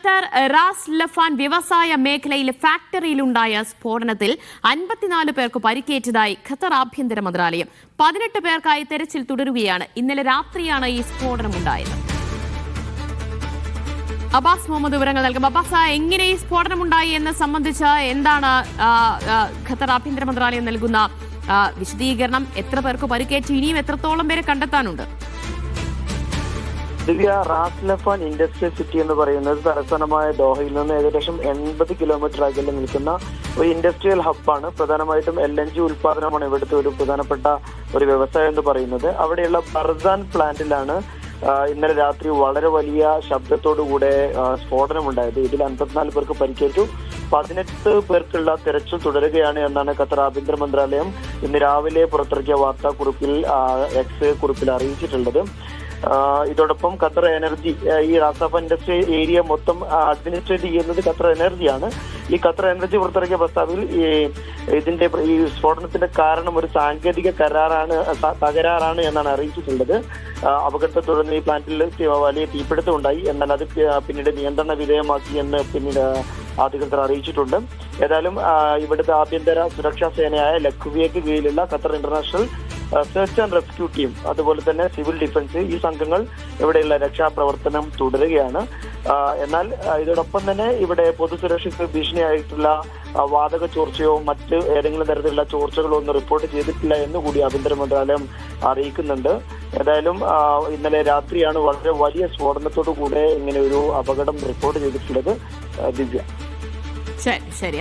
Qatar Ras Laffan വ്യവസായ മേഖലയിലെ ഫാക്ടറിയിലുണ്ടായ സ്ഫോടനത്തിൽ 54 പേർക്ക് പരിക്കേറ്റതായി ഖത്തർ ആഭ്യന്തര മന്ത്രാലയം. 18 പേർക്കായി തെരച്ചിൽ തുടരുകയാണ്. ഇന്നലെ രാത്രിയാണ് ഈ സ്ഫോടനമുണ്ടായത്. അബ്ബാസ് മുഹമ്മദ് വിവരങ്ങൾ നൽകും. അബ്ബാസ്, എങ്ങനെ ഈ സ്ഫോടനമുണ്ടായി എന്ന് സംബന്ധിച്ച് എന്താണ് ഖത്തർ ആഭ്യന്തര മന്ത്രാലയം നൽകുന്ന വിശദീകരണം? എത്ര പേർക്ക് പരിക്കേറ്റു? ഇനിയും എത്രത്തോളം പേരെ കണ്ടെത്താനുണ്ട്? ദിവ്യ, റാസ് ലഫാൻ ഇൻഡസ്ട്രിയൽ സിറ്റി എന്ന് പറയുന്നത് തലസ്ഥാനമായ ദോഹയിൽ നിന്ന് ഏകദേശം 80 കിലോമീറ്റർ അകലെ നിൽക്കുന്ന ഒരു ഇൻഡസ്ട്രിയൽ ഹബ്ബാണ്. പ്രധാനമായിട്ടും LNG ഉൽപാദനമാണ് ഇവിടുത്തെ ഒരു പ്രധാനപ്പെട്ട ഒരു വ്യവസായം എന്ന് പറയുന്നത്. അവിടെയുള്ള ബർസാൻ പ്ലാന്റിലാണ് ഇന്നലെ രാത്രി വളരെ വലിയ ശബ്ദത്തോടുകൂടെ സ്ഫോടനമുണ്ടായത്. ഇതിൽ 54 പേർക്ക് പരിക്കേറ്റു. 18 പേർക്കുള്ള തെരച്ചിൽ തുടരുകയാണ് എന്നാണ് ഖത്തർ ആഭ്യന്തര മന്ത്രാലയം ഇന്ന് രാവിലെ പുറത്തിറക്കിയ വാർത്താക്കുറിപ്പിൽ എക്സ് കുറിപ്പിൽ അറിയിച്ചിട്ടുള്ളത്. ഇതോടൊപ്പം ഖത്തർ എനർജി, ഈ റാസാഫ ഇൻഡസ്ട്രി ഏരിയ മൊത്തം അഡ്മിനിസ്ട്രേറ്റ് ചെയ്യുന്നത് ഖത്തർ എനർജിയാണ്. ഈ ഖത്തർ എനർജി പുറത്തിറക്കിയ പ്രസ്താവനയിൽ ഈ സ്ഫോടനത്തിന്റെ കാരണം ഒരു സാങ്കേതിക തകരാറാണ് എന്നാണ് അറിയിച്ചിട്ടുള്ളത്. അപകടത്തെ തുടർന്ന് ഈ പ്ലാന്റിൽ വലിയ തീപിടുത്തം ഉണ്ടായി. എന്നാൽ അത് പിന്നീട് നിയന്ത്രണ വിധേയമാക്കി എന്ന് പിന്നീട് അധികൃതർ അറിയിച്ചിട്ടുണ്ട്. ഏതായാലും ഇവിടുത്തെ ആഭ്യന്തര സുരക്ഷാ സേനയായ ലഖ്വിയയ്ക്ക് കീഴിലുള്ള Qatar international search and rescue team, അതുപോലെ തന്നെ സിവിൽ ഡിഫൻസ്, ഈ സംഘങ്ങൾ ഇവിടെയുള്ള രക്ഷാപ്രവർത്തനം തുടരുകയാണ്. എന്നാൽ ഇതോടൊപ്പം തന്നെ ഇവിടെ പൊതുസുരക്ഷയ്ക്ക് ഭീഷണിയായിട്ടുള്ള വാതക ചോർച്ചയോ മറ്റ് ഏതെങ്കിലും തരത്തിലുള്ള ചോർച്ചകളോ ഒന്നും റിപ്പോർട്ട് ചെയ്തിട്ടില്ല എന്നുകൂടി ആഭ്യന്തര മന്ത്രാലയം അറിയിക്കുന്നുണ്ട്. ഏതായാലും ഇന്നലെ രാത്രിയാണ് വളരെ വലിയ സ്ഫോടനത്തോടു കൂടെ ഇങ്ങനെ ഒരു അപകടം റിപ്പോർട്ട് ചെയ്തിട്ടുള്ളത്. ദിവ്യ, ശരി.